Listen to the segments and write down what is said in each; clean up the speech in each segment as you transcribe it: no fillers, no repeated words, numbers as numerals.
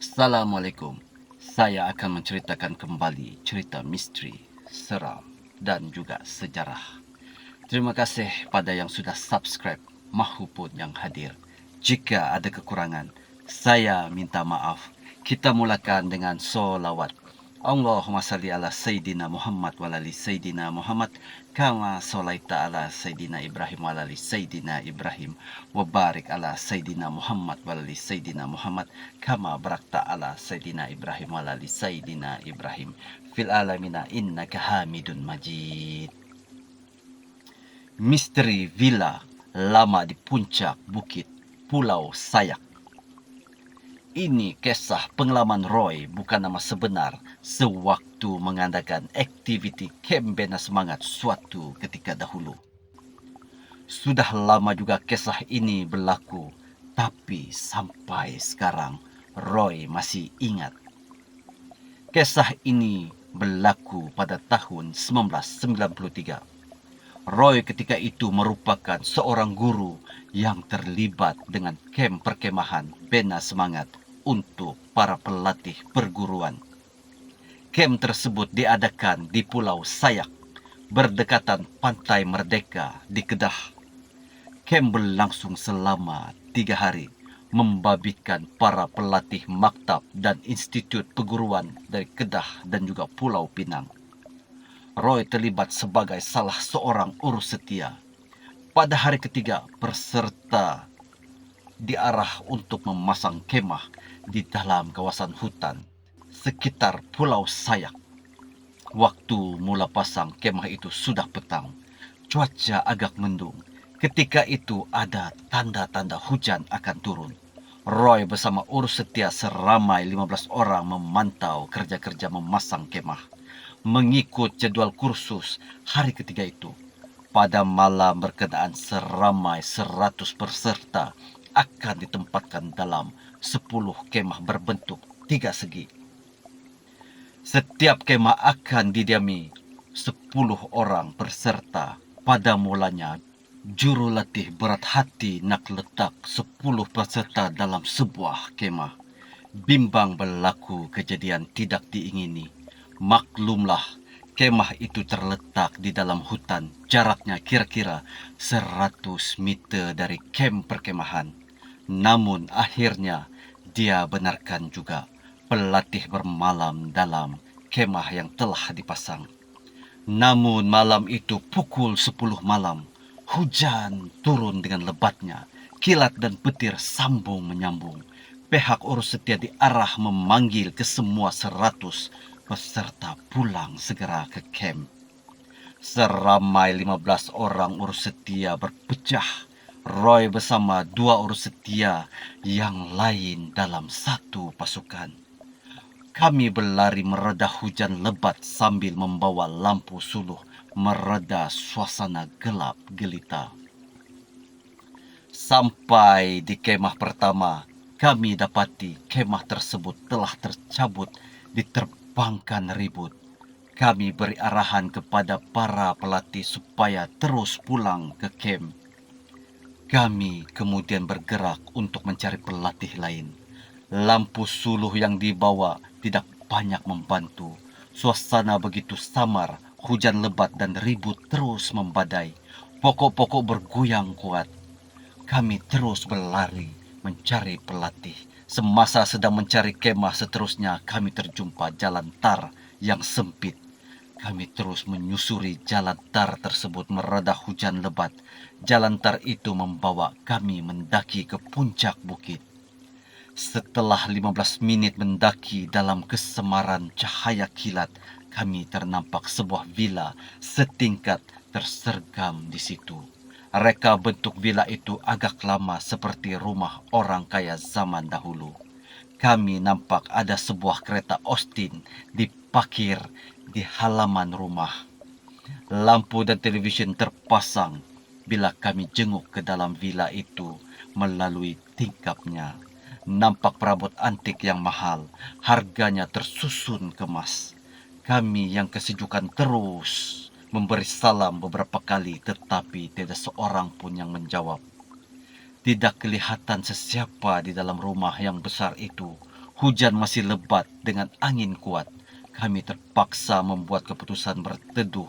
Assalamualaikum. Saya akan menceritakan kembali cerita misteri, seram, dan juga sejarah. Terima kasih pada yang sudah subscribe maupun yang hadir. Jika ada kekurangan, saya minta maaf. Kita mulakan dengan solawat. Allahumma salli ala Sayyidina Muhammad wa ala ali Sayyidina Muhammad kama sholaita ala Sayyidina Ibrahim wa ala ali Sayyidina Ibrahim wa barik ala Sayyidina Muhammad wa ala ali Sayyidina Muhammad kama barakta ala Sayyidina Ibrahim wa ala ali Sayyidina Ibrahim fil alamina innaka Hamidun Majid. Misteri Villa Lama di Puncak Bukit Pulau Sayak. Ini kisah pengalaman Roy, bukan nama sebenar, sewaktu mengadakan aktiviti Camp Bina Semangat suatu ketika dahulu. Sudah lama juga kisah ini berlaku, tapi sampai sekarang Roy masih ingat. Kisah ini berlaku pada tahun 1993. Roy ketika itu merupakan seorang guru yang terlibat dengan kamp perkemahan Bina Semangat untuk para pelatih perguruan. Kamp tersebut diadakan di Pulau Sayak, berdekatan Pantai Merdeka di Kedah. Kamp berlangsung selama 3 hari, membabitkan para pelatih maktab dan institut perguruan dari Kedah dan juga Pulau Pinang. Roy terlibat sebagai salah seorang urus setia. Pada hari ketiga, peserta diarah untuk memasang kemah di dalam kawasan hutan sekitar Pulau Sayak. Waktu mula pasang kemah itu sudah petang. Cuaca agak mendung. Ketika itu ada tanda-tanda hujan akan turun. Roy bersama urus setia seramai 15 orang memantau kerja-kerja memasang kemah. Mengikut jadwal kursus hari ketiga itu. Pada malam berkenaan seramai 100 peserta akan ditempatkan dalam 10 kemah berbentuk 3 segi. Setiap kemah akan didiami 10 orang peserta. Pada mulanya, juru latih berat hati nak letak 10 peserta dalam sebuah kemah. Bimbang berlaku kejadian tidak diingini. Maklumlah, kemah itu terletak di dalam hutan, jaraknya kira-kira 100 meter dari kamp perkemahan. Namun akhirnya dia benarkan juga pelatih bermalam dalam kemah yang telah dipasang. Namun malam itu pukul 10 malam, hujan turun dengan lebatnya, kilat dan petir sambung menyambung. Pihak urus setia diarah memanggil ke semua 100 peserta pulang segera ke kamp. Seramai 15 orang urus setia berpecah. Roy bersama 2 urus setia yang lain dalam satu pasukan. Kami berlari mereda hujan lebat sambil membawa lampu suluh mereda suasana gelap gelita. Sampai di kemah pertama, kami dapati kemah tersebut telah tercabut diterbangkan ribut. Kami beri arahan kepada para pelatih supaya terus pulang ke kamp. Kami kemudian bergerak untuk mencari pelatih lain. Lampu suluh yang dibawa tidak banyak membantu. Suasana begitu samar, hujan lebat dan ribut terus membadai. Pokok-pokok bergoyang kuat. Kami terus berlari mencari pelatih. Semasa sedang mencari kemah seterusnya, kami terjumpa jalan tar yang sempit. Kami terus menyusuri jalan tar tersebut mereda hujan lebat. Jalan tar itu membawa kami mendaki ke puncak bukit. Setelah 15 menit mendaki dalam kesemaran cahaya kilat, kami ternampak sebuah villa setingkat tersergam di situ. Reka bentuk villa itu agak lama seperti rumah orang kaya zaman dahulu. Kami nampak ada sebuah kereta Austin diparkir di halaman rumah. Lampu dan televisyen terpasang. Bila kami jenguk ke dalam villa itu melalui tingkapnya, nampak perabot antik yang mahal. Harganya tersusun kemas. Kami yang kesejukan terus memberi salam beberapa kali, tetapi tidak seorang pun yang menjawab. Tidak kelihatan sesiapa di dalam rumah yang besar itu. Hujan masih lebat dengan angin kuat. Kami terpaksa membuat keputusan berteduh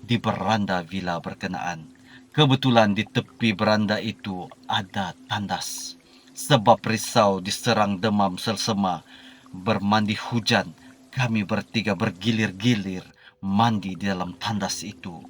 di beranda villa berkenaan. Kebetulan di tepi beranda itu ada tandas. Sebab risau diserang demam selsema bermandi hujan, kami bertiga bergilir-gilir mandi di dalam tandas itu.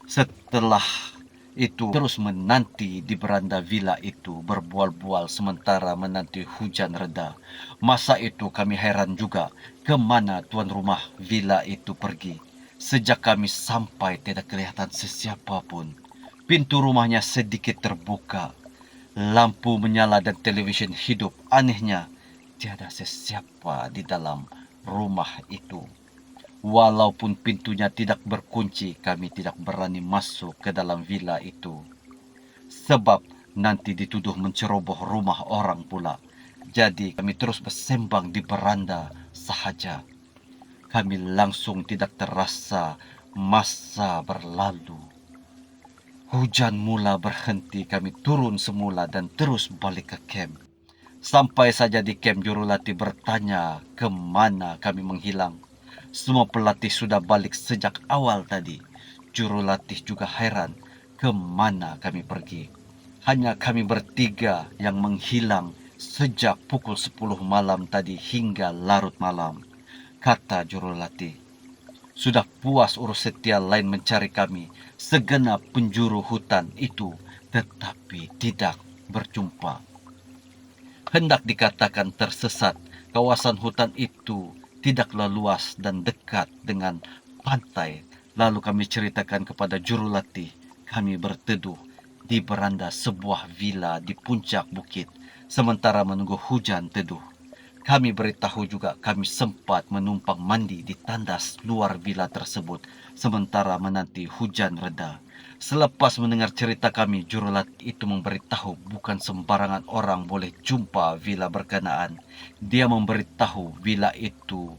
Setelah itu terus menanti di beranda villa itu berbual-bual sementara menanti hujan reda. Masa itu kami heran juga kemana tuan rumah villa itu pergi. Sejak kami sampai tidak kelihatan sesiapa pun. Pintu rumahnya sedikit terbuka. Lampu menyala dan televisyen hidup. Anehnya, tiada sesiapa di dalam rumah itu. Walaupun pintunya tidak berkunci, kami tidak berani masuk ke dalam villa itu. Sebab nanti dituduh menceroboh rumah orang pula. Jadi kami terus bersembang di beranda sahaja. Kami langsung tidak terasa masa berlalu. Hujan mula berhenti, kami turun semula dan terus balik ke camp. Sampai saja di camp Jurulati bertanya kemana kami menghilang. Semua pelatih sudah balik sejak awal tadi. Jurulatih juga heran kemana kami pergi. Hanya kami bertiga yang menghilang sejak pukul 10 malam tadi hingga larut malam. Kata jurulatih, sudah puas urus setia lain mencari kami. Segenap penjuru hutan itu tetapi tidak berjumpa. Hendak dikatakan tersesat, kawasan hutan itu tidaklah luas dan dekat dengan pantai. Lalu kami ceritakan kepada jurulatih, kami berteduh di beranda sebuah villa di puncak bukit, sementara menunggu hujan teduh. Kami beritahu juga kami sempat menumpang mandi di tandas luar villa tersebut, sementara menanti hujan reda. Selepas mendengar cerita kami, jurulat itu memberitahu bukan sembarangan orang boleh jumpa villa berkenaan. Dia memberitahu villa itu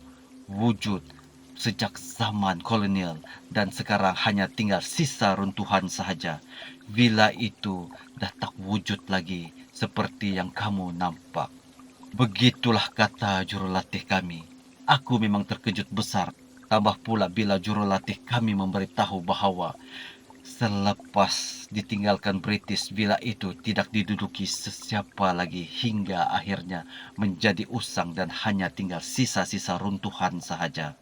wujud sejak zaman kolonial dan sekarang hanya tinggal sisa runtuhan sahaja. Villa itu dah tak wujud lagi seperti yang kamu nampak. Begitulah kata jurulatih kami. Aku memang terkejut besar. Tambah pula bila jurulatih kami memberitahu bahawa selepas ditinggalkan British, villa itu tidak diduduki sesiapa lagi hingga akhirnya menjadi usang dan hanya tinggal sisa-sisa runtuhan sahaja.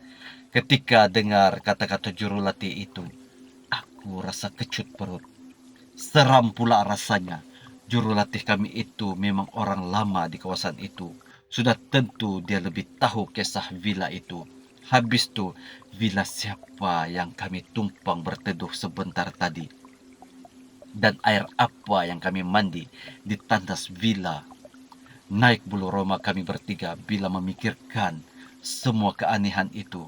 Ketika dengar kata-kata jurulatih itu, aku rasa kecut perut. Seram pula rasanya. Jurulatih kami itu memang orang lama di kawasan itu. Sudah tentu dia lebih tahu kisah villa itu. Habis tu, villa siapa yang kami tumpang berteduh sebentar tadi? Dan air apa yang kami mandi di tandas villa? Naik bulu roma kami bertiga bila memikirkan semua keanehan itu.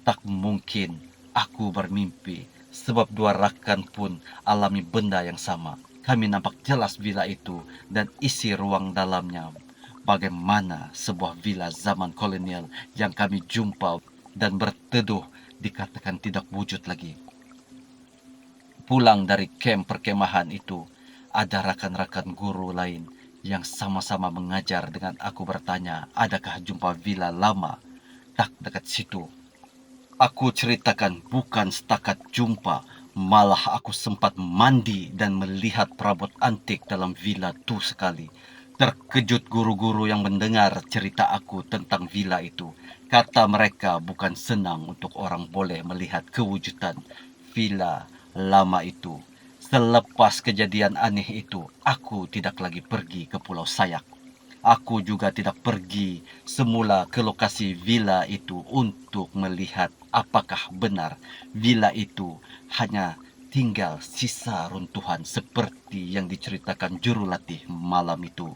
Tak mungkin aku bermimpi, sebab dua rakan pun alami benda yang sama. Kami nampak jelas villa itu dan isi ruang dalamnya. Bagaimana sebuah villa zaman kolonial yang kami jumpa dan berteduh dikatakan tidak wujud lagi. Pulang dari camp perkemahan itu, ada rakan-rakan guru lain yang sama-sama mengajar dengan aku bertanya, adakah jumpa villa lama tak dekat situ. Aku ceritakan bukan setakat jumpa, malah aku sempat mandi dan melihat perabot antik dalam villa itu sekali. Terkejut guru-guru yang mendengar cerita aku tentang villa itu. Kata mereka bukan senang untuk orang boleh melihat kewujudan villa lama itu. Selepas kejadian aneh itu, aku tidak lagi pergi ke Pulau Sayak. Aku juga tidak pergi semula ke lokasi villa itu untuk melihat apakah benar villa itu hanya tinggal sisa runtuhan seperti yang diceritakan jurulatih malam itu.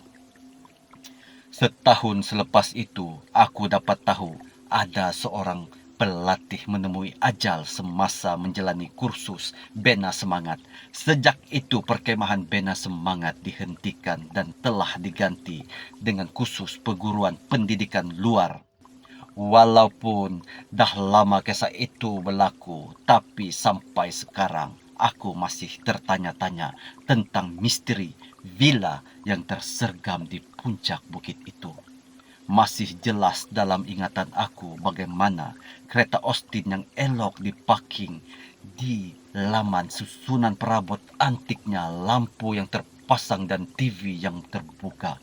Setahun selepas itu, aku dapat tahu ada seorang pelatih menemui ajal semasa menjalani kursus Bina Semangat. Sejak itu perkemahan Bina Semangat dihentikan dan telah diganti dengan khusus perguruan pendidikan luar. Walaupun dah lama kisah itu berlaku, tapi sampai sekarang aku masih tertanya-tanya tentang misteri villa yang tersergam di puncak bukit itu. Masih jelas dalam ingatan aku bagaimana kereta Austin yang elok diparking di laman susunan perabot antiknya, lampu yang terpasang dan TV yang terbuka.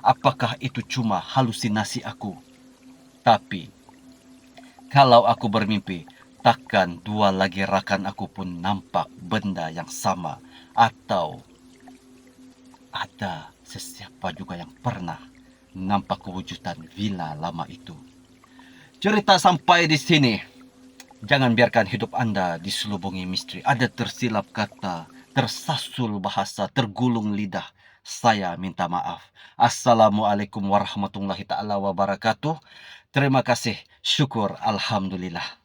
Apakah itu cuma halusinasi aku? Tapi kalau aku bermimpi, takkan dua lagi rakan aku pun nampak benda yang sama, atau ada sesiapa juga yang pernah nampak kewujudan villa lama itu. Cerita sampai di sini. Jangan biarkan hidup Anda diselubungi misteri. Ada tersilap kata, tersasul bahasa, tergulung lidah. Saya minta maaf. Assalamualaikum warahmatullahi taala wabarakatuh. Terima kasih. Syukur. Alhamdulillah.